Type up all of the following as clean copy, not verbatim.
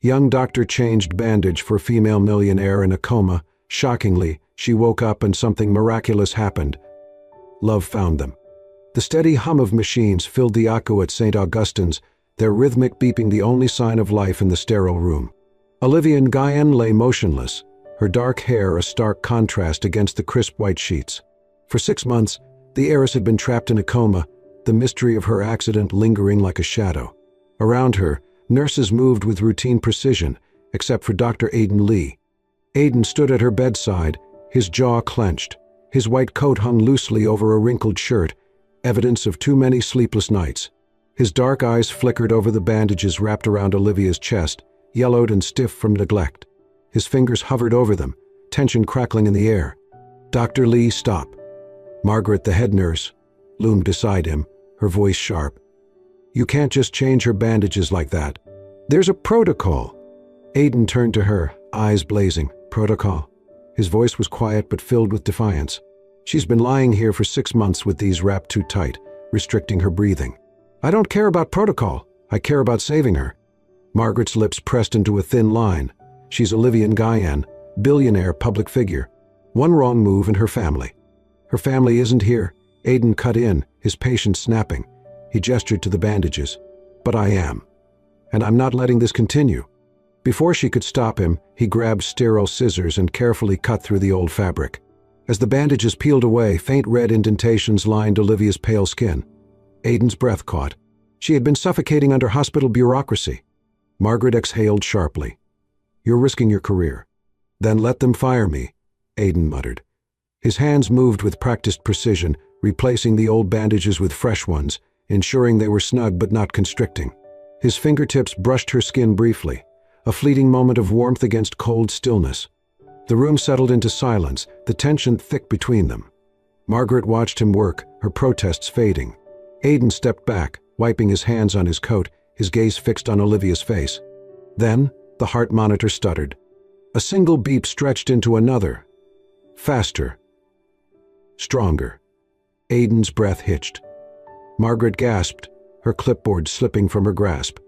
Young doctor changed Bandage for female millionaire in a coma. Shockingly, she woke up and something miraculous happened. Love found them. The steady hum of machines filled the ACU at St. Augustine's, their rhythmic beeping the only sign of life in the sterile room. Olivia Nguyen lay motionless, her dark hair a stark contrast against the crisp white sheets. For 6 months, the heiress had been trapped in a coma, the mystery of her accident lingering like a shadow. Around her, nurses moved with routine precision, except for Dr. Aiden Lee. Aiden stood at her bedside, his jaw clenched. His white coat hung loosely over a wrinkled shirt, evidence of too many sleepless nights. His dark eyes flickered over the bandages wrapped around Olivia's chest, yellowed and stiff from neglect. His fingers hovered over them, tension crackling in the air. "Dr. Lee, stop." Margaret, the head nurse, loomed beside him, her voice sharp. "You can't just change her bandages like that. There's a protocol." Aiden turned to her, eyes blazing. "Protocol?" His voice was quiet but filled with defiance. "She's been lying here for 6 months with these wrapped too tight, restricting her breathing. I don't care about protocol. I care about saving her." Margaret's lips pressed into a thin line. She's Olivia Nguyen, billionaire public figure. One wrong move and her family. "Her family isn't here." Aiden cut in, his patience snapping. He gestured to the bandages. "But I am. And I'm not letting this continue." Before she could stop him, he grabbed sterile scissors and carefully cut through the old fabric. As the bandages peeled away, faint red indentations lined Olivia's pale skin. Aiden's breath caught. She had been suffocating under hospital bureaucracy. Margaret exhaled sharply. "You're risking your career." "Then let them fire me," Aiden muttered. His hands moved with practiced precision, replacing the old bandages with fresh ones, ensuring they were snug but not constricting. His fingertips brushed her skin briefly, a fleeting moment of warmth against cold stillness. The room settled into silence, the tension thick between them. Margaret watched him work, her protests fading. Aiden stepped back, wiping his hands on his coat, his gaze fixed on Olivia's face. Then, the heart monitor stuttered. A single beep stretched into another. Faster. Stronger. Aiden's breath hitched. Margaret gasped, her clipboard slipping from her grasp.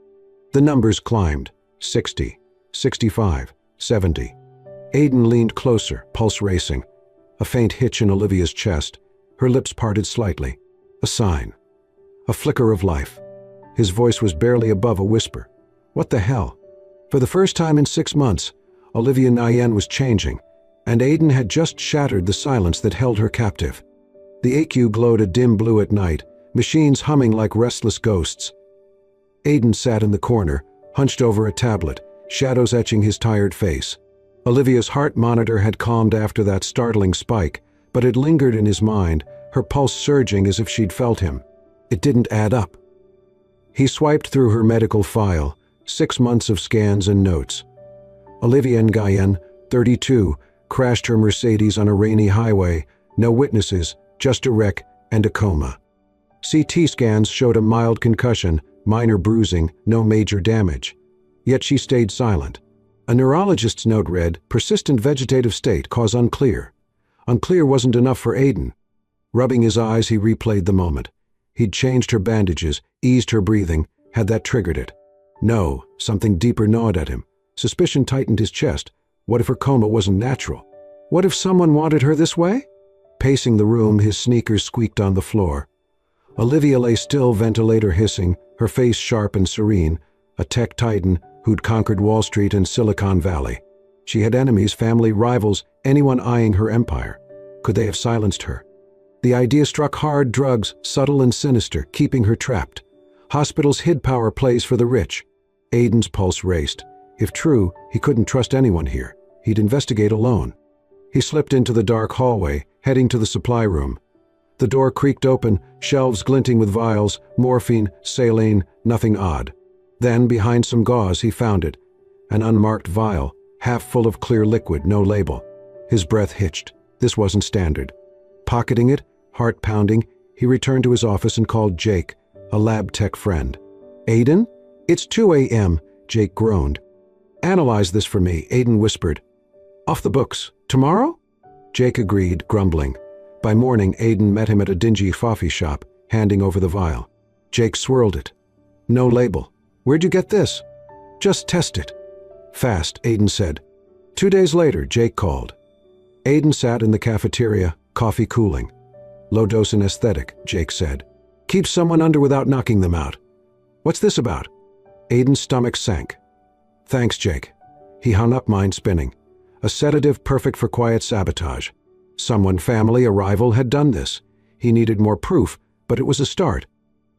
The numbers climbed. 60, 65, 70. Aiden leaned closer, pulse racing. A faint hitch in Olivia's chest. Her lips parted slightly. A sign. A flicker of life. His voice was barely above a whisper. What the hell? For the first time in 6 months, Olivia Nguyen was changing, and Aiden had just shattered the silence that held her captive. The AQ glowed a dim blue at night, machines humming like restless ghosts. Aiden sat in the corner, hunched over a tablet, shadows etching his tired face. Olivia's heart monitor had calmed after that startling spike, but it lingered in his mind, her pulse surging as if she'd felt him. It didn't add up. He swiped through her medical file, 6 months of scans and notes. Olivia Nguyen, 32, crashed her Mercedes on a rainy highway, no witnesses, just a wreck and a coma. CT scans showed a mild concussion, minor bruising, no major damage. Yet she stayed silent. A neurologist's note read, persistent vegetative state, cause unclear. Unclear wasn't enough for Aiden. Rubbing his eyes, he replayed the moment. He'd changed her bandages, eased her breathing. Had that triggered it? No, something deeper gnawed at him. Suspicion tightened his chest. What if her coma wasn't natural? What if someone wanted her this way? Pacing the room, his sneakers squeaked on the floor. Olivia lay still, ventilator hissing, her face sharp and serene, a tech titan who'd conquered Wall Street and Silicon Valley. She had enemies, family, rivals, anyone eyeing her empire. Could they have silenced her? The idea struck hard. Drugs, subtle and sinister, keeping her trapped. Hospitals hid power plays for the rich. Aiden's pulse raced. If true, he couldn't trust anyone here. He'd investigate alone. He slipped into the dark hallway, heading to the supply room. The door creaked open, shelves glinting with vials, morphine, saline, nothing odd. Then, behind some gauze, he found it. An unmarked vial, half full of clear liquid, no label. His breath hitched. This wasn't standard. Pocketing it, heart pounding, he returned to his office and called Jake, a lab tech friend. "Aiden? It's 2 a.m., Jake groaned. "Analyze this for me," Aiden whispered. "Off the books. Tomorrow?" Jake agreed, grumbling. By morning, Aiden met him at a dingy coffee shop, handing over the vial. Jake swirled it. "No label. Where'd you get this?" "Just test it." Fast, Aiden said. 2 days later, Jake called. Aiden sat in the cafeteria, coffee cooling. Low-dose anesthetic, Jake said. Keep someone under without knocking them out. What's this about? Aiden's stomach sank. Thanks, Jake. He hung up, mind spinning. A sedative perfect for quiet sabotage. Someone, family, a rival, had done this. He needed more proof, but it was a start.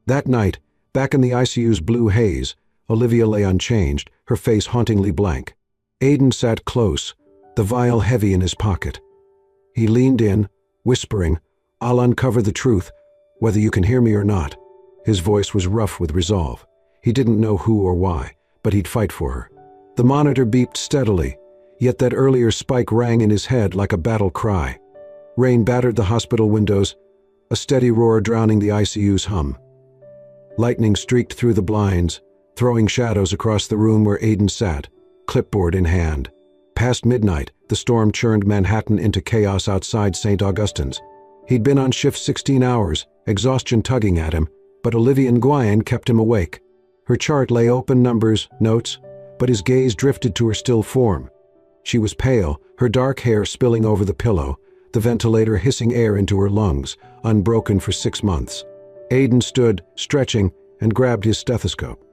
That night, back in the ICU's blue haze, Olivia lay unchanged, her face hauntingly blank. Aiden sat close, the vial heavy in his pocket. He leaned in, whispering, I'll uncover the truth, whether you can hear me or not. His voice was rough with resolve. He didn't know who or why, but he'd fight for her. The monitor beeped steadily, yet that earlier spike rang in his head like a battle cry. Rain battered the hospital windows, a steady roar drowning the ICU's hum. Lightning streaked through the blinds, throwing shadows across the room where Aiden sat, clipboard in hand. Past midnight, the storm churned Manhattan into chaos outside St. Augustine's. He'd been on shift 16 hours, exhaustion tugging at him, but Olivia Nguyen kept him awake. Her chart lay open, numbers, notes, but his gaze drifted to her still form. She was pale, her dark hair spilling over the pillow, the ventilator hissing air into her lungs, unbroken for 6 months. Aiden stood, stretching, and grabbed his stethoscope.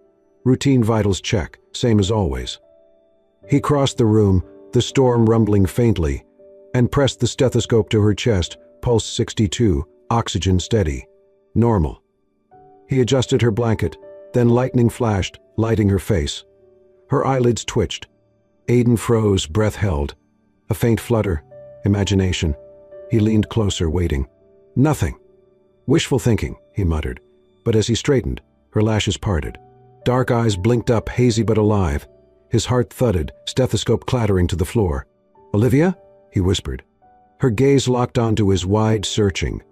Routine vitals check, same as always. He crossed the room, the storm rumbling faintly, and pressed the stethoscope to her chest, pulse 62, oxygen steady. Normal. He adjusted her blanket, then lightning flashed, lighting her face. Her eyelids twitched. Aiden froze, breath held. A faint flutter. Imagination. He leaned closer, waiting. Nothing. Wishful thinking, he muttered. But as he straightened, her lashes parted. Dark eyes blinked up, hazy but alive. His heart thudded, stethoscope clattering to the floor. Olivia? He whispered. Her gaze locked onto his, wide, searching.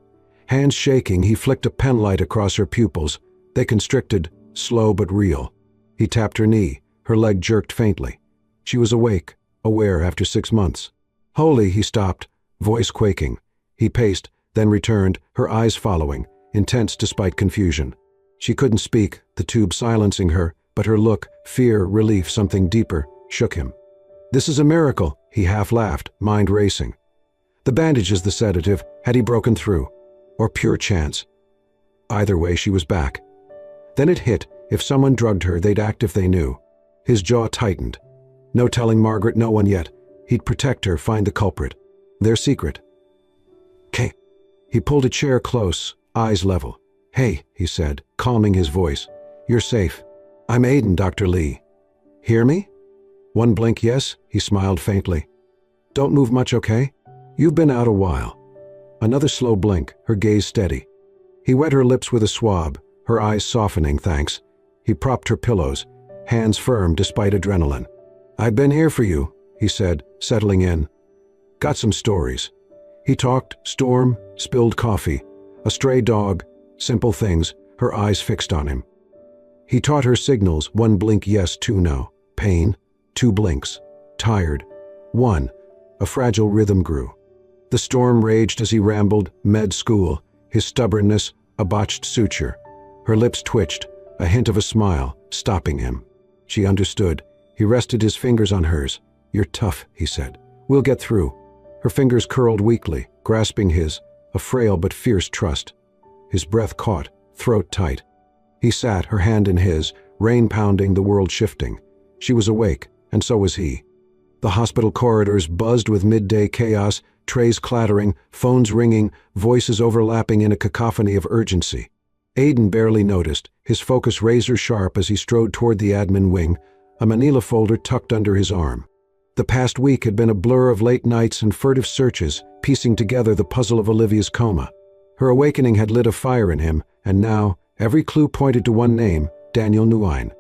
Hands shaking, he flicked a penlight across her pupils. They constricted, slow but real. He tapped her knee. Her leg jerked faintly. She was awake, aware after 6 months. Holy, he stopped, voice quaking. He paced, then returned, her eyes following, intense despite confusion. She couldn't speak, the tube silencing her, but her look, fear, relief, something deeper, shook him. This is a miracle, he half laughed, mind racing. The bandage is the sedative, had he broken through? Or pure chance? Either way, she was back. Then it hit, if someone drugged her, they'd act if they knew. His jaw tightened. No telling Margaret, no one yet. He'd protect her, find the culprit. Their secret. "K." He pulled a chair close, eyes level. "Hey," he said, calming his voice. "You're safe. I'm Aiden, Dr. Lee. Hear me?" One blink, yes, he smiled faintly. "Don't move much, okay? You've been out a while." Another slow blink, her gaze steady. He wet her lips with a swab, her eyes softening, thanks. He propped her pillows, hands firm despite adrenaline. "I've been here for you," he said, settling in. "Got some stories." He talked, storm, spilled coffee, a stray dog, simple things, her eyes fixed on him. He taught her signals, 1 blink yes, 2 no. Pain, 2 blinks. Tired, 1. A fragile rhythm grew. The storm raged as he rambled, med school, his stubbornness, a botched suture. Her lips twitched, a hint of a smile, stopping him. She understood. He rested his fingers on hers. "You're tough," he said. "We'll get through." Her fingers curled weakly, grasping his, a frail but fierce trust. His breath caught, throat tight. He sat, her hand in his, rain pounding, the world shifting. She was awake, and so was he. The hospital corridors buzzed with midday chaos, trays clattering, phones ringing, voices overlapping in a cacophony of urgency. Aiden barely noticed, his focus razor-sharp as he strode toward the admin wing, a manila folder tucked under his arm. The past week had been a blur of late nights and furtive searches, piecing together the puzzle of Olivia's coma. Her awakening had lit a fire in him, and now, every clue pointed to one name, Daniel Nguyen.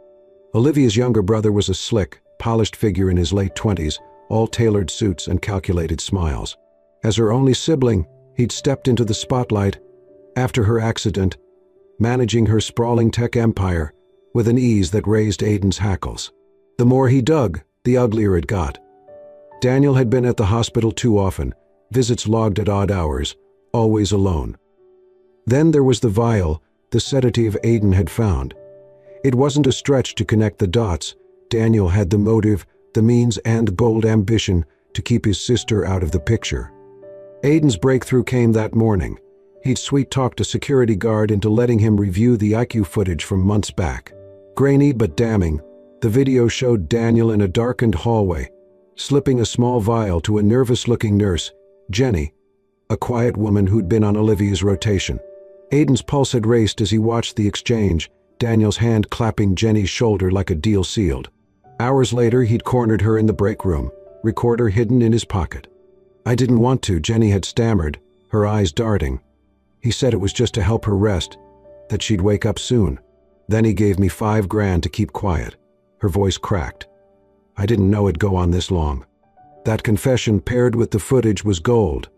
Olivia's younger brother was a slick, polished figure in his late 20s, all tailored suits and calculated smiles. As her only sibling, he'd stepped into the spotlight, after her accident, managing her sprawling tech empire, with an ease that raised Aiden's hackles. The more he dug, the uglier it got. Daniel had been at the hospital too often, visits logged at odd hours, always alone. Then there was the vial, the sedative Aiden had found. It wasn't a stretch to connect the dots. Daniel had the motive, the means and bold ambition to keep his sister out of the picture. Aiden's breakthrough came that morning. He'd sweet-talked a security guard into letting him review the IQ footage from months back. Grainy but damning, the video showed Daniel in a darkened hallway, slipping a small vial to a nervous-looking nurse, Jenny, a quiet woman who'd been on Olivia's rotation. Aiden's pulse had raced as he watched the exchange, Daniel's hand clapping Jenny's shoulder like a deal sealed. Hours later, he'd cornered her in the break room, recorder hidden in his pocket. "I didn't want to," Jenny had stammered, her eyes darting. "He said it was just to help her rest, that she'd wake up soon. Then he gave me $5,000 to keep quiet." Her voice cracked. "I didn't know it'd go on this long." That confession paired with the footage was gold.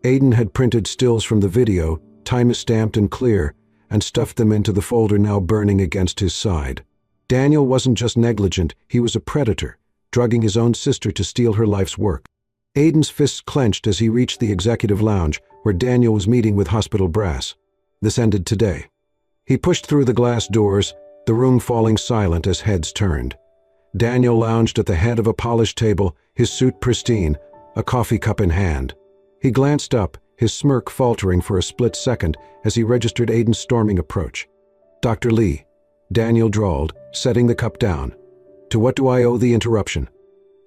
Aiden had printed stills from the video, time-stamped and clear, and stuffed them into the folder now burning against his side. Daniel wasn't just negligent, he was a predator, drugging his own sister to steal her life's work. Aiden's fists clenched as he reached the executive lounge, where Daniel was meeting with hospital brass. This ended today. He pushed through the glass doors, the room falling silent as heads turned. Daniel lounged at the head of a polished table, his suit pristine, a coffee cup in hand. He glanced up, his smirk faltering for a split second as he registered Aiden's storming approach. "Dr. Lee," Daniel drawled, setting the cup down. "To what do I owe the interruption?"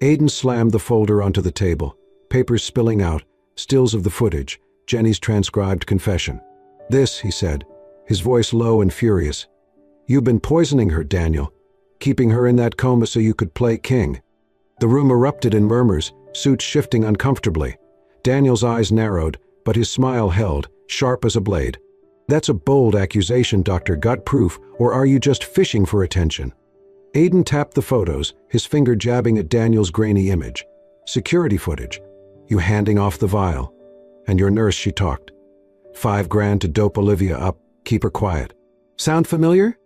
Aiden slammed the folder onto the table, papers spilling out, stills of the footage, Jenny's transcribed confession. "This," he said, his voice low and furious. "You've been poisoning her, Daniel, keeping her in that coma so you could play king." The room erupted in murmurs, suits shifting uncomfortably. Daniel's eyes narrowed, but his smile held, sharp as a blade. "That's a bold accusation, Doctor. Got proof, or are you just fishing for attention?" Aiden tapped the photos, his finger jabbing at Daniel's grainy image. "Security footage. You handing off the vial. And your nurse," she talked. $5,000 to dope Olivia up, keep her quiet." "Sound familiar?"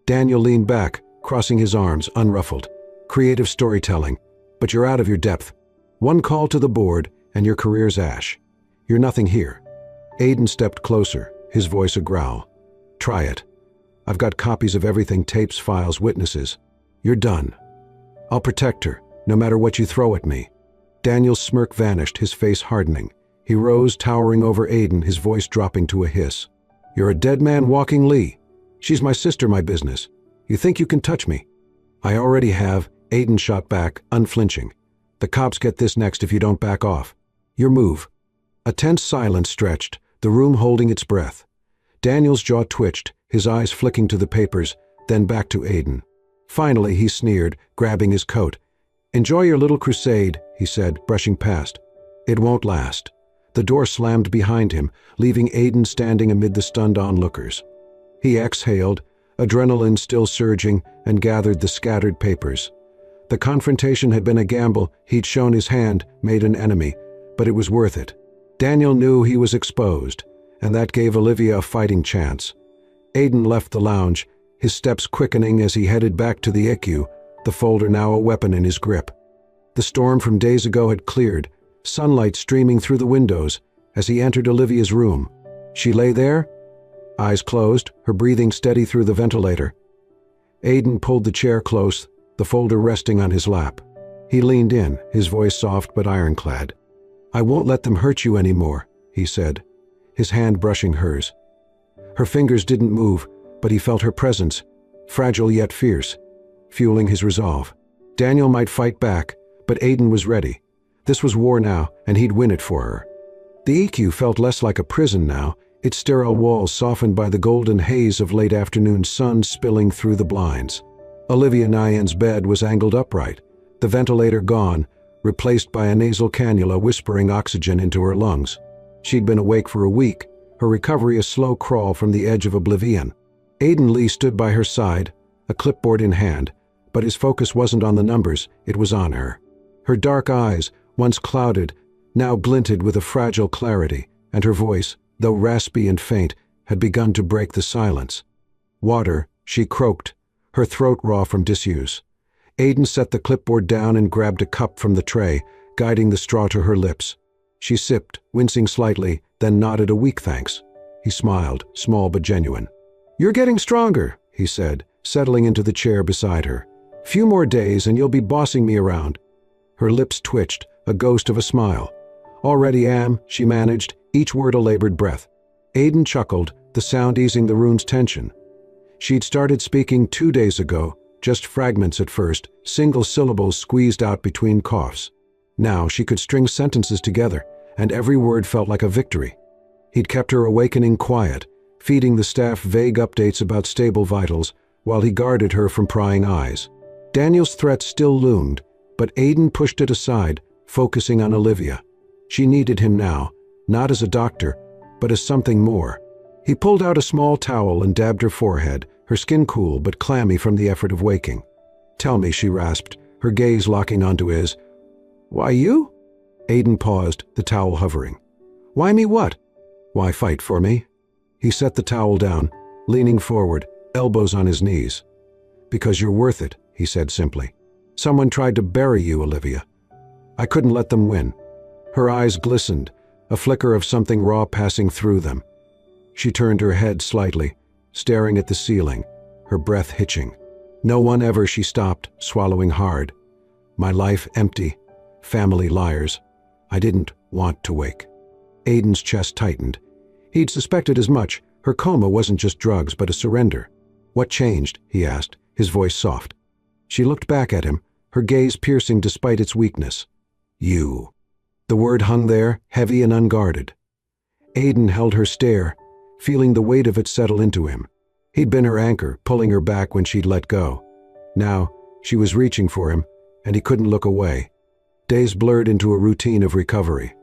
Daniel leaned back, crossing his arms, unruffled. "Creative storytelling. But you're out of your depth. One call to the board, and your career's ash. You're nothing here." Aiden stepped closer, his voice a growl. "Try it. I've got copies of everything, tapes, files, witnesses. You're done. I'll protect her, no matter what you throw at me." Daniel's smirk vanished, his face hardening. He rose, towering over Aiden, his voice dropping to a hiss. "You're a dead man walking, Lee. She's my sister, my business. You think you can touch me?" "I already have," Aiden shot back, unflinching. "The cops get this next if you don't back off. Your move." A tense silence stretched, the room holding its breath. Daniel's jaw twitched, his eyes flicking to the papers, then back to Aiden. Finally, he sneered, grabbing his coat. "Enjoy your little crusade," he said, brushing past. "It won't last." The door slammed behind him, leaving Aiden standing amid the stunned onlookers. He exhaled, adrenaline still surging, and gathered the scattered papers. The confrontation had been a gamble, he'd shown his hand, made an enemy, but it was worth it. Daniel knew he was exposed, and that gave Olivia a fighting chance. Aiden left the lounge, his steps quickening as he headed back to the IQ, the folder now a weapon in his grip. The storm from days ago had cleared, sunlight streaming through the windows as he entered Olivia's room. She lay there, eyes closed, her breathing steady through the ventilator. Aiden pulled the chair close, the folder resting on his lap. He leaned in, his voice soft but ironclad. "I won't let them hurt you anymore," he said, his hand brushing hers. Her fingers didn't move, but he felt her presence, fragile yet fierce, fueling his resolve. Daniel might fight back, but Aiden was ready. This was war now, and he'd win it for her. The EQ felt less like a prison now, its sterile walls softened by the golden haze of late afternoon sun spilling through the blinds. Olivia Nyan's bed was angled upright, the ventilator gone, replaced by a nasal cannula whispering oxygen into her lungs. She'd been awake for a week, her recovery a slow crawl from the edge of oblivion. Aiden Lee stood by her side, a clipboard in hand, but his focus wasn't on the numbers, it was on her. Her dark eyes, once clouded, now glinted with a fragile clarity, and her voice, though raspy and faint, had begun to break the silence. "Water," she croaked, her throat raw from disuse. Aiden set the clipboard down and grabbed a cup from the tray, guiding the straw to her lips. She sipped, wincing slightly, then nodded a weak thanks. He smiled, small but genuine. "You're getting stronger," he said, settling into the chair beside her. Few more days and you'll be bossing me around." Her lips twitched, a ghost of a smile. "Already am," she managed, each word a labored breath. Aiden chuckled, the sound easing the room's tension. She'd started speaking 2 days ago, just fragments at first, single syllables squeezed out between coughs. Now she could string sentences together, and every word felt like a victory. He'd kept her awakening quiet, feeding the staff vague updates about stable vitals, while he guarded her from prying eyes. Daniel's threat still loomed, but Aiden pushed it aside, focusing on Olivia. She needed him now, not as a doctor, but as something more. He pulled out a small towel and dabbed her forehead, her skin cool but clammy from the effort of waking. "Tell me," she rasped, her gaze locking onto his. "Why you?" Aiden paused, the towel hovering. "Why me what?" "Why fight for me?" He set the towel down, leaning forward, elbows on his knees. "Because you're worth it," he said simply. "Someone tried to bury you, Olivia. I couldn't let them win." Her eyes glistened, a flicker of something raw passing through them. She turned her head slightly, staring at the ceiling, her breath hitching. "No one ever," she stopped, swallowing hard. "My life empty. Family liars. I didn't want to wake." Aiden's chest tightened. He'd suspected as much. Her coma wasn't just drugs, but a surrender. "What changed?" he asked, his voice soft. She looked back at him, her gaze piercing despite its weakness. "You." The word hung there, heavy and unguarded. Aiden held her stare, feeling the weight of it settle into him. He'd been her anchor, pulling her back when she'd let go. Now, she was reaching for him, and he couldn't look away. Days blurred into a routine of recovery.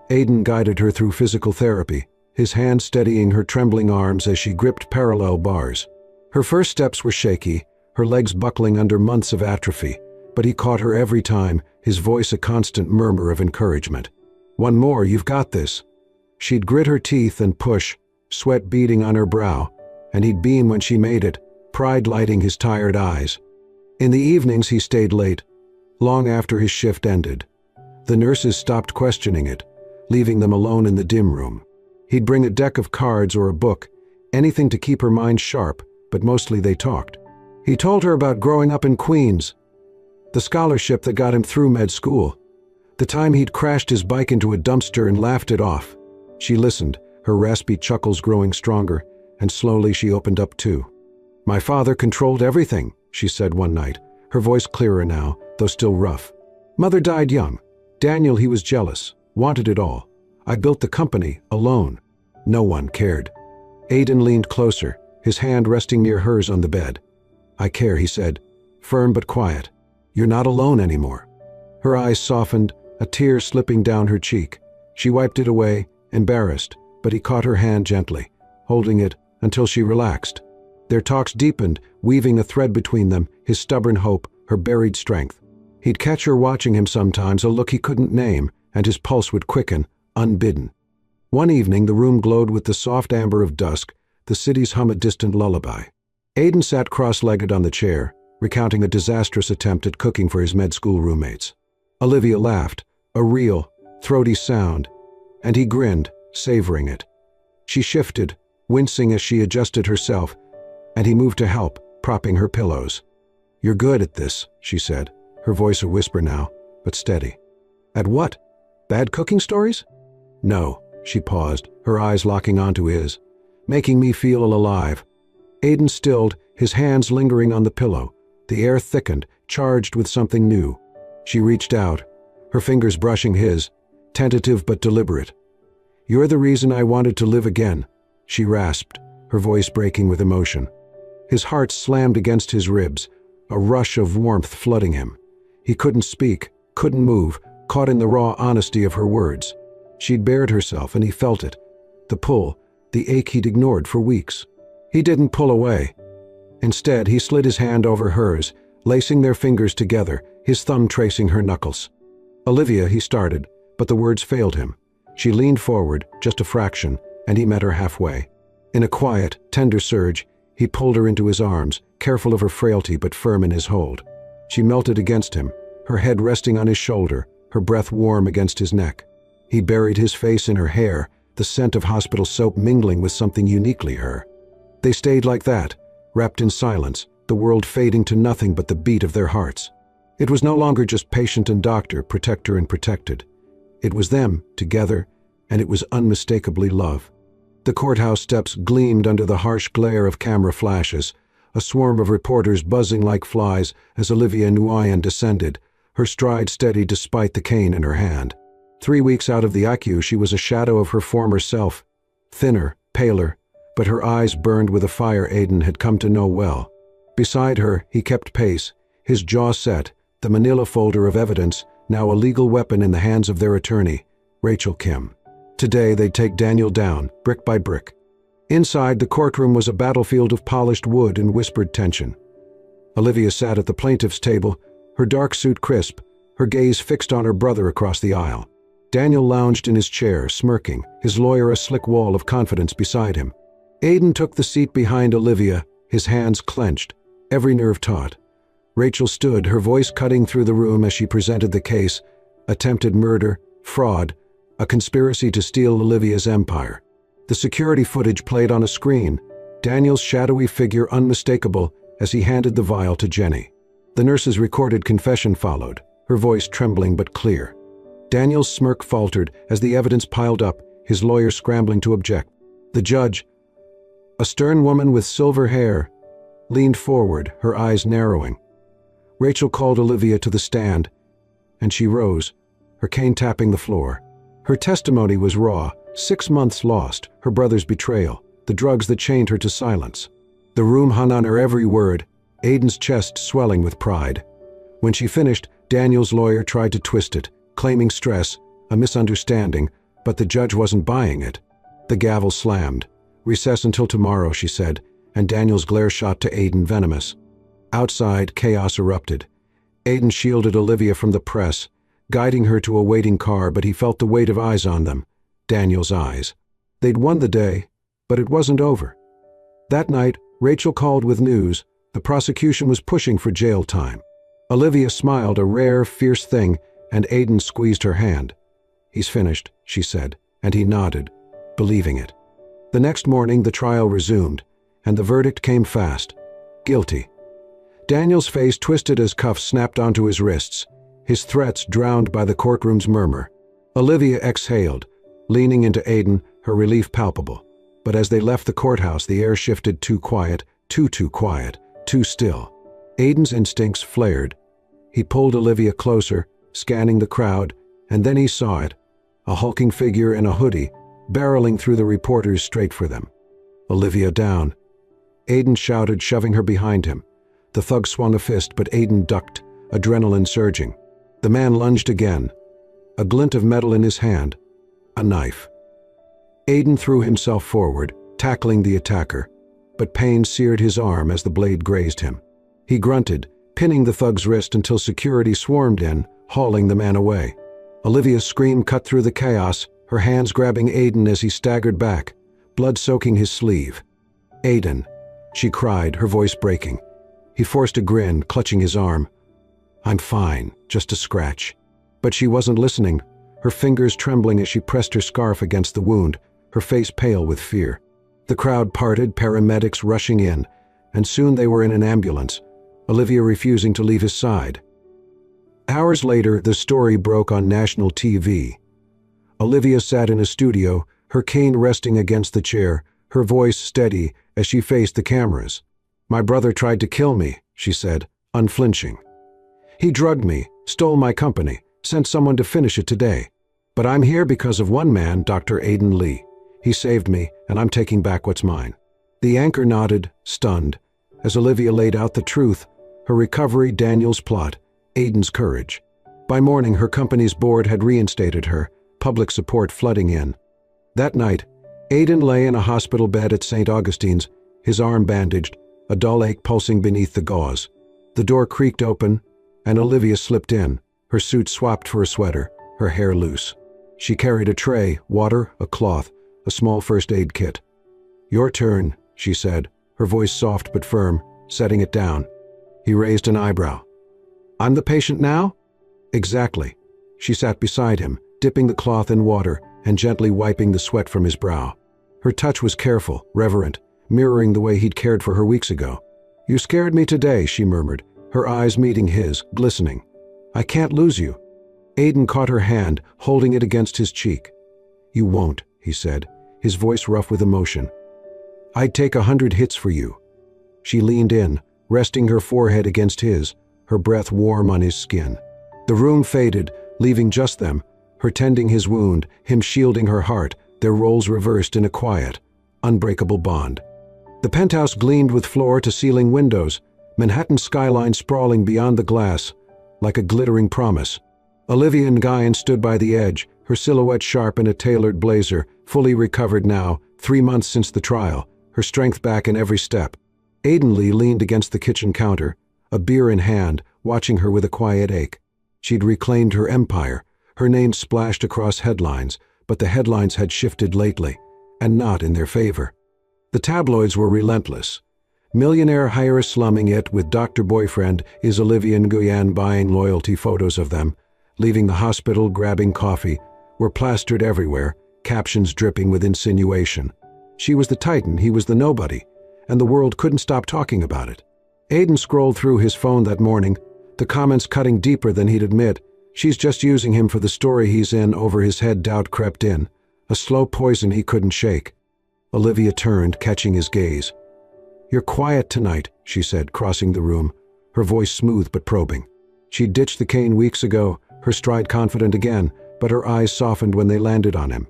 Aiden guided her through physical therapy, his hand steadying her trembling arms as she gripped parallel bars. Her first steps were shaky, her legs buckling under months of atrophy, but he caught her every time, his voice a constant murmur of encouragement. "One more, you've got this." She'd grit her teeth and push, sweat beading on her brow, and he'd beam when she made it, pride lighting his tired eyes. In the evenings he stayed late, long after his shift ended. The nurses stopped questioning it, leaving them alone in the dim room. He'd bring a deck of cards or a book, anything to keep her mind sharp, but mostly they talked. He told her about growing up in Queens, the scholarship that got him through med school, the time he'd crashed his bike into a dumpster and laughed it off. She listened, her raspy chuckles growing stronger, and slowly she opened up too. "My father controlled everything," she said one night, her voice clearer now, though still rough. "Mother died young. Daniel, he was jealous, wanted it all. I built the company, alone. No one cared." Aiden leaned closer, his hand resting near hers on the bed. "I care," he said, firm but quiet. "You're not alone anymore." Her eyes softened, a tear slipping down her cheek. She wiped it away, embarrassed, but he caught her hand gently, holding it until she relaxed. Their talks deepened, weaving a thread between them, his stubborn hope, her buried strength. He'd catch her watching him sometimes, a look he couldn't name, and his pulse would quicken, unbidden. One evening the room glowed with the soft amber of dusk, the city's hum a distant lullaby. Aiden sat cross-legged on the chair, recounting a disastrous attempt at cooking for his med school roommates. Olivia laughed, a real, throaty sound, and he grinned, savoring it. She shifted, wincing as she adjusted herself, and he moved to help, propping her pillows. "You're good at this," she said, her voice a whisper now, but steady. "At what? Bad cooking stories?" "No," she paused, her eyes locking onto his. "Making me feel alive." Aiden stilled, his hands lingering on the pillow. The air thickened, charged with something new. She reached out, her fingers brushing his, tentative but deliberate. "You're the reason I wanted to live again," she rasped, her voice breaking with emotion. His heart slammed against his ribs, a rush of warmth flooding him. He couldn't speak, couldn't move, caught in the raw honesty of her words. She'd bared herself, and he felt it. The pull, the ache he'd ignored for weeks. He didn't pull away. Instead, he slid his hand over hers, lacing their fingers together, his thumb tracing her knuckles. "Olivia," he started, but the words failed him. She leaned forward, just a fraction, and he met her halfway. In a quiet, tender surge, he pulled her into his arms, careful of her frailty but firm in his hold. She melted against him, her head resting on his shoulder, her breath warm against his neck. He buried his face in her hair, the scent of hospital soap mingling with something uniquely her. They stayed like that, wrapped in silence, the world fading to nothing but the beat of their hearts. It was no longer just patient and doctor, protector and protected. It was them, together, and it was unmistakably love. The courthouse steps gleamed under the harsh glare of camera flashes, a swarm of reporters buzzing like flies as Olivia Nguyen descended, her stride steady despite the cane in her hand. 3 weeks out of the ICU, she was a shadow of her former self, thinner, paler, but her eyes burned with a fire Aiden had come to know well. Beside her, he kept pace, his jaw set, the manila folder of evidence, now a legal weapon in the hands of their attorney, Rachel Kim. Today they'd take Daniel down, brick by brick. Inside, the courtroom was a battlefield of polished wood and whispered tension. Olivia sat at the plaintiff's table, her dark suit crisp, her gaze fixed on her brother across the aisle. Daniel lounged in his chair, smirking, his lawyer a slick wall of confidence beside him. Aiden took the seat behind Olivia, his hands clenched, every nerve taut. Rachel stood, her voice cutting through the room as she presented the case: attempted murder, fraud, a conspiracy to steal Olivia's empire. The security footage played on a screen, Daniel's shadowy figure unmistakable as he handed the vial to Jenny. The nurse's recorded confession followed, her voice trembling but clear. Daniel's smirk faltered as the evidence piled up, his lawyer scrambling to object. The judge, a stern woman with silver hair, leaned forward, her eyes narrowing. Rachel called Olivia to the stand, and she rose, her cane tapping the floor. Her testimony was raw: 6 months lost, her brother's betrayal, the drugs that chained her to silence. The room hung on her every word, Aiden's chest swelling with pride. When she finished, Daniel's lawyer tried to twist it, claiming stress, a misunderstanding, but the judge wasn't buying it. The gavel slammed. "Recess until tomorrow," she said, and Daniel's glare shot to Aiden venomous. Outside, chaos erupted. Aiden shielded Olivia from the press, guiding her to a waiting car, but he felt the weight of eyes on them. Daniel's eyes. They'd won the day, but it wasn't over. That night, Rachel called with news. The prosecution was pushing for jail time. Olivia smiled, a rare, fierce thing, and Aiden squeezed her hand. "He's finished," she said, and he nodded, believing it. The next morning, the trial resumed, and the verdict came fast: guilty. Daniel's face twisted as cuffs snapped onto his wrists, his threats drowned by the courtroom's murmur. Olivia exhaled, leaning into Aiden, her relief palpable. But as they left the courthouse, the air shifted too quiet, too quiet, too still. Aiden's instincts flared. He pulled Olivia closer, scanning the crowd, and then he saw it, a hulking figure in a hoodie, barreling through the reporters straight for them. "Olivia, down!" Aiden shouted, shoving her behind him. The thug swung a fist, but Aiden ducked, adrenaline surging. The man lunged again, a glint of metal in his hand, a knife. Aiden threw himself forward, tackling the attacker, but pain seared his arm as the blade grazed him. He grunted, pinning the thug's wrist until security swarmed in, hauling the man away. Olivia's scream cut through the chaos, her hands grabbing Aiden as he staggered back, blood soaking his sleeve. "Aiden," she cried, her voice breaking. He forced a grin, clutching his arm. "I'm fine, just a scratch." But she wasn't listening, her fingers trembling as she pressed her scarf against the wound, her face pale with fear. The crowd parted, paramedics rushing in, and soon they were in an ambulance, Olivia refusing to leave his side. Hours later, the story broke on national TV. Olivia sat in a studio, her cane resting against the chair, her voice steady as she faced the cameras. "My brother tried to kill me," she said, unflinching. "He drugged me, stole my company, sent someone to finish it today. But I'm here because of one man, Dr. Aiden Lee. He saved me, and I'm taking back what's mine." The anchor nodded, stunned, as Olivia laid out the truth, her recovery, Daniel's plot, Aiden's courage. By morning, her company's board had reinstated her, public support flooding in. That night, Aiden lay in a hospital bed at St. Augustine's, his arm bandaged, a dull ache pulsing beneath the gauze. The door creaked open, and Olivia slipped in, her suit swapped for a sweater, her hair loose. She carried a tray, water, a cloth, a small first aid kit. "Your turn," she said, her voice soft but firm, setting it down. He raised an eyebrow. "I'm the patient now?" "Exactly." She sat beside him, dipping the cloth in water and gently wiping the sweat from his brow. Her touch was careful, reverent, mirroring the way he'd cared for her weeks ago. "You scared me today," she murmured, her eyes meeting his, glistening. "I can't lose you." Aiden caught her hand, holding it against his cheek. "You won't," he said, his voice rough with emotion. "I'd take 100 hits for you." She leaned in, resting her forehead against his, her breath warm on his skin. The room faded, leaving just them, her tending his wound, him shielding her heart, their roles reversed in a quiet, unbreakable bond. The penthouse gleamed with floor-to-ceiling windows, Manhattan skyline sprawling beyond the glass, like a glittering promise. Olivia Nguyen stood by the edge, her silhouette sharp in a tailored blazer, fully recovered now, 3 months since the trial, her strength back in every step. Aiden Lee leaned against the kitchen counter, a beer in hand, watching her with a quiet ache. She'd reclaimed her empire, her name splashed across headlines, but the headlines had shifted lately, and not in their favor. The tabloids were relentless. Millionaire hire slumming it with Dr. Boyfriend is Olivia Nguyen buying loyalty photos of them, leaving the hospital grabbing coffee, were plastered everywhere, captions dripping with insinuation. She was the titan, he was the nobody, and the world couldn't stop talking about it. Aiden scrolled through his phone that morning, the comments cutting deeper than he'd admit. She's just using him for the story he's in. Over his head doubt crept in, a slow poison he couldn't shake. Olivia turned, catching his gaze. "You're quiet tonight," she said, crossing the room, her voice smooth but probing. She'd ditched the cane weeks ago, her stride confident again, but her eyes softened when they landed on him.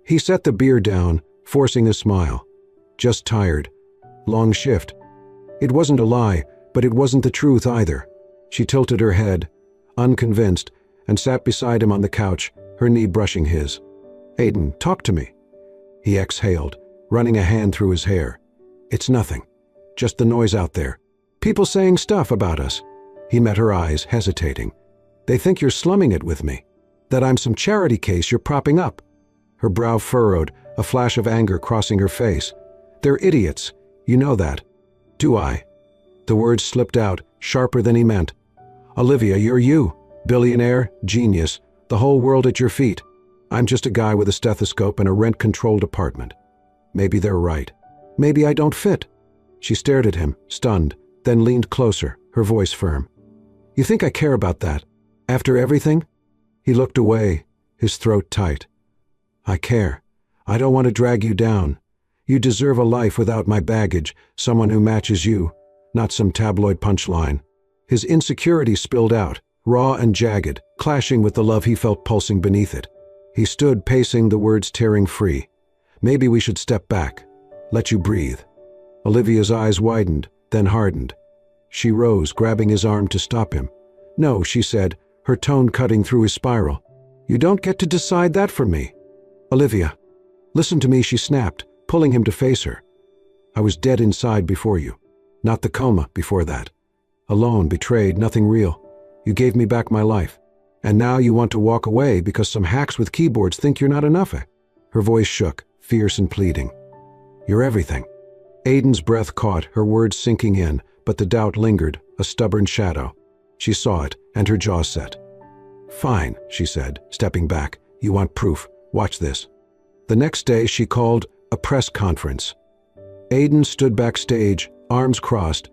He set the beer down, forcing a smile. "Just tired. Long shift." It wasn't a lie, but it wasn't the truth either. She tilted her head, unconvinced, and sat beside him on the couch, her knee brushing his. "Aiden, talk to me." He exhaled, running a hand through his hair. "It's nothing. Just the noise out there. People saying stuff about us." He met her eyes, hesitating. "They think you're slumming it with me. That I'm some charity case you're propping up." Her brow furrowed, a flash of anger crossing her face. "They're idiots. You know that." "Do I?" The words slipped out, sharper than he meant. "Olivia, you're you. Billionaire, genius, the whole world at your feet. I'm just a guy with a stethoscope and a rent-controlled apartment. Maybe they're right. Maybe I don't fit." She stared at him, stunned, then leaned closer, her voice firm. "You think I care about that? After everything?" He looked away, his throat tight. "I care. I don't want to drag you down. You deserve a life without my baggage, someone who matches you, not some tabloid punchline." His insecurity spilled out, raw and jagged, clashing with the love he felt pulsing beneath it. He stood pacing, the words tearing free. "Maybe we should step back. Let you breathe." Olivia's eyes widened, then hardened. She rose, grabbing his arm to stop him. "No," she said, her tone cutting through his spiral. "You don't get to decide that for me." "Olivia, listen to me," she snapped, pulling him to face her. "I was dead inside before you. Not the coma before that. Alone, betrayed, nothing real. You gave me back my life. And now you want to walk away because some hacks with keyboards think you're not enough." Her voice shook, fierce and pleading. "You're everything." Aiden's breath caught, her words sinking in, but the doubt lingered, a stubborn shadow. She saw it, and her jaw set. "Fine," she said, stepping back. "You want proof. Watch this." The next day she called a press conference. Aiden stood backstage, arms crossed,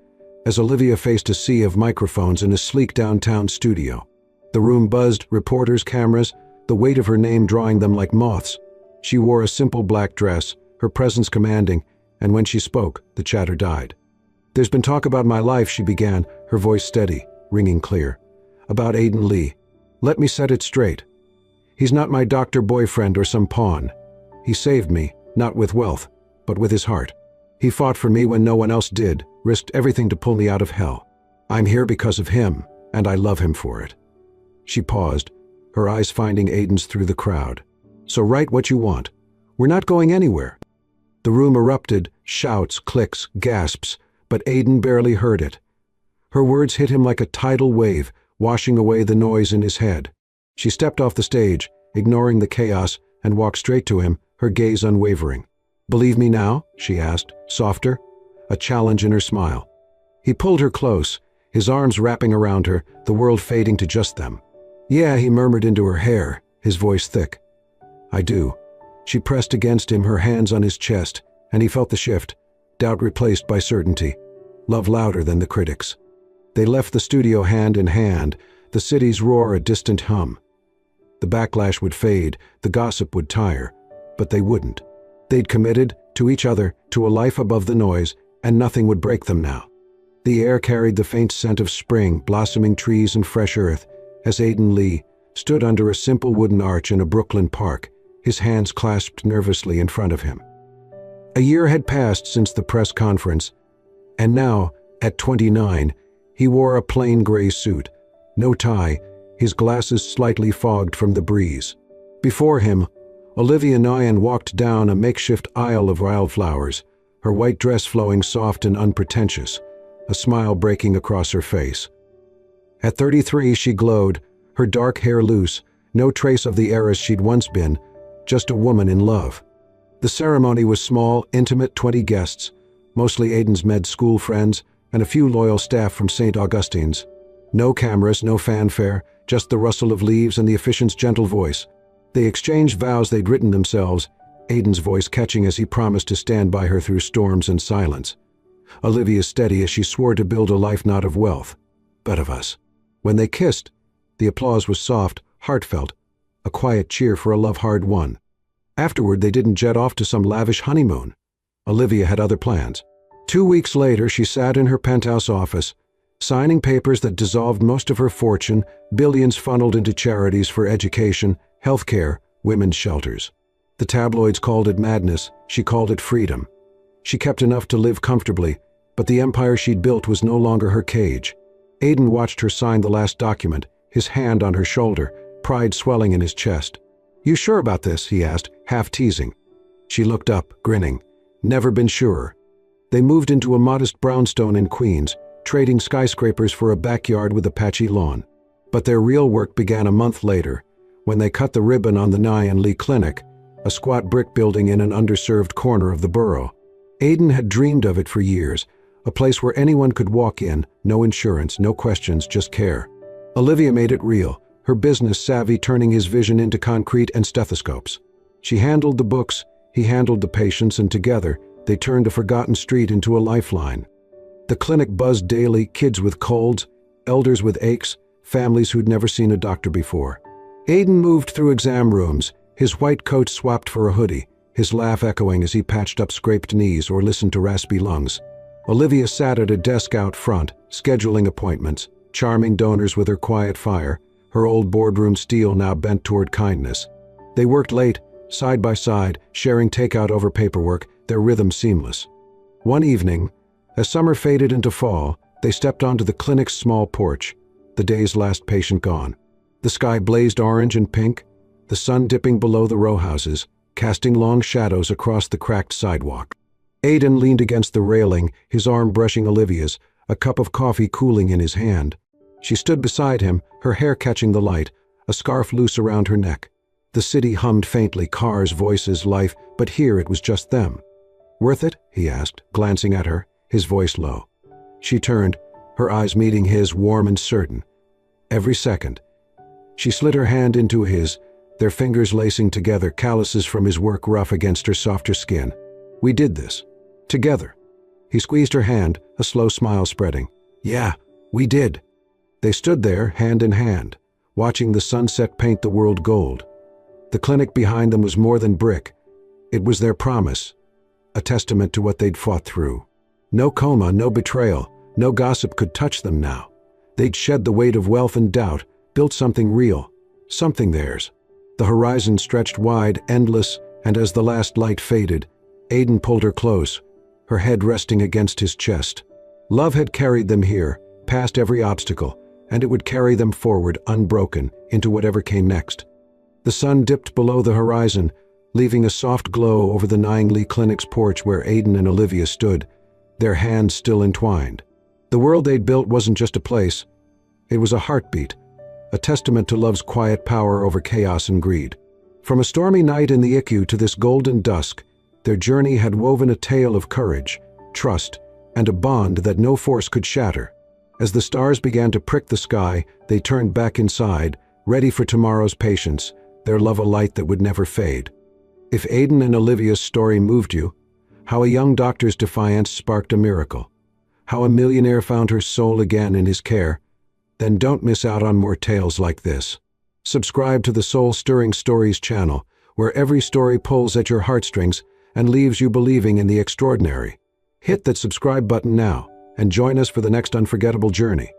as Olivia faced a sea of microphones in a sleek downtown studio. The room buzzed, reporters, cameras, the weight of her name drawing them like moths. She wore a simple black dress, her presence commanding, and when she spoke, the chatter died. "There's been talk about my life," she began, her voice steady, ringing clear. "About Aiden Lee. Let me set it straight. He's not my doctor boyfriend or some pawn. He saved me, not with wealth, but with his heart. He fought for me when no one else did, risked everything to pull me out of hell. I'm here because of him, and I love him for it." She paused, her eyes finding Aiden's through the crowd. "So write what you want. We're not going anywhere." The room erupted, shouts, clicks, gasps, but Aiden barely heard it. Her words hit him like a tidal wave, washing away the noise in his head. She stepped off the stage, ignoring the chaos, and walked straight to him, her gaze unwavering. "Believe me now?" she asked, softer, a challenge in her smile. He pulled her close, his arms wrapping around her, the world fading to just them. "Yeah," he murmured into her hair, his voice thick. "I do." She pressed against him, her hands on his chest, and he felt the shift, doubt replaced by certainty. love louder than the critics. They left the studio hand in hand, the city's roar a distant hum. The backlash would fade, the gossip would tire, but they wouldn't. They'd committed, to each other, to a life above the noise, and nothing would break them now. The air carried the faint scent of spring, blossoming trees and fresh earth, as Aiden Lee stood under a simple wooden arch in a Brooklyn park, his hands clasped nervously in front of him. A year had passed since the press conference, and now, at 29, he wore a plain gray suit, no tie, his glasses slightly fogged from the breeze. Before him, Olivia Nyan walked down a makeshift aisle of wildflowers, her white dress flowing soft and unpretentious, a smile breaking across her face. At 33, she glowed, her dark hair loose, no trace of the heiress she'd once been, just a woman in love. The ceremony was small, intimate, 20 guests, mostly Aiden's med school friends, and a few loyal staff from St. Augustine's. No cameras, no fanfare, just the rustle of leaves and the officiant's gentle voice. They exchanged vows they'd written themselves, Aiden's voice catching as he promised to stand by her through storms and silence. Olivia steady as she swore to build a life not of wealth, but of us. When they kissed, the applause was soft, heartfelt, a quiet cheer for a love hard won. Afterward, they didn't jet off to some lavish honeymoon. Olivia had other plans. 2 weeks later, she sat in her penthouse office, signing papers that dissolved most of her fortune, billions funneled into charities for education, healthcare, women's shelters. The tabloids called it madness, she called it freedom. She kept enough to live comfortably, but the empire she'd built was no longer her cage. Aiden watched her sign the last document, his hand on her shoulder, pride swelling in his chest. "You sure about this?" he asked, half teasing. She looked up, grinning. Never been surer. They moved into a modest brownstone in Queens, trading skyscrapers for a backyard with a patchy lawn. But their real work began a month later, when they cut the ribbon on the Nyan Lee Clinic, a squat brick building in an underserved corner of the borough. Aiden had dreamed of it for years, a place where anyone could walk in, no insurance, no questions, just care. Olivia made it real, her business savvy turning his vision into concrete and stethoscopes. She handled the books, he handled the patients, and together, they turned a forgotten street into a lifeline. The clinic buzzed daily, kids with colds, elders with aches, families who'd never seen a doctor before. Aiden moved through exam rooms, his white coat swapped for a hoodie, his laugh echoing as he patched up scraped knees or listened to raspy lungs. Olivia sat at a desk out front, scheduling appointments, charming donors with her quiet fire, her old boardroom steel now bent toward kindness. They worked late, side by side, sharing takeout over paperwork, their rhythm seamless. One evening, as summer faded into fall, they stepped onto the clinic's small porch, the day's last patient gone. The sky blazed orange and pink, the sun dipping below the row houses, casting long shadows across the cracked sidewalk. Aiden leaned against the railing, his arm brushing Olivia's, a cup of coffee cooling in his hand. She stood beside him, her hair catching the light, a scarf loose around her neck. The city hummed faintly, cars, voices, life, but here it was just them. "Worth it?" he asked, glancing at her, his voice low. She turned, her eyes meeting his, warm and certain. Every second. She slid her hand into his, their fingers lacing together, calluses from his work rough against her softer skin. "We did this. Together." He squeezed her hand, a slow smile spreading. "Yeah, we did." They stood there, hand in hand, watching the sunset paint the world gold. The clinic behind them was more than brick. It was their promise, a testament to what they'd fought through. No coma, no betrayal, no gossip could touch them now. They'd shed the weight of wealth and doubt, built something real, something theirs. The horizon stretched wide, endless, and as the last light faded, Aiden pulled her close, her head resting against his chest. Love had carried them here, past every obstacle, and it would carry them forward, unbroken, into whatever came next. The sun dipped below the horizon, leaving a soft glow over the Nyan Lee Clinic's porch where Aiden and Olivia stood, their hands still entwined. The world they'd built wasn't just a place. It was a heartbeat, a testament to love's quiet power over chaos and greed. From a stormy night in the ICU to this golden dusk, their journey had woven a tale of courage, trust, and a bond that no force could shatter. As the stars began to prick the sky, they turned back inside, ready for tomorrow's patients, their love a light that would never fade. If Aiden and Olivia's story moved you, how a young doctor's defiance sparked a miracle, how a millionaire found her soul again in his care, then don't miss out on more tales like this. Subscribe to the Soul-Stirring Stories channel, where every story pulls at your heartstrings and leaves you believing in the extraordinary. Hit that subscribe button now and join us for the next unforgettable journey.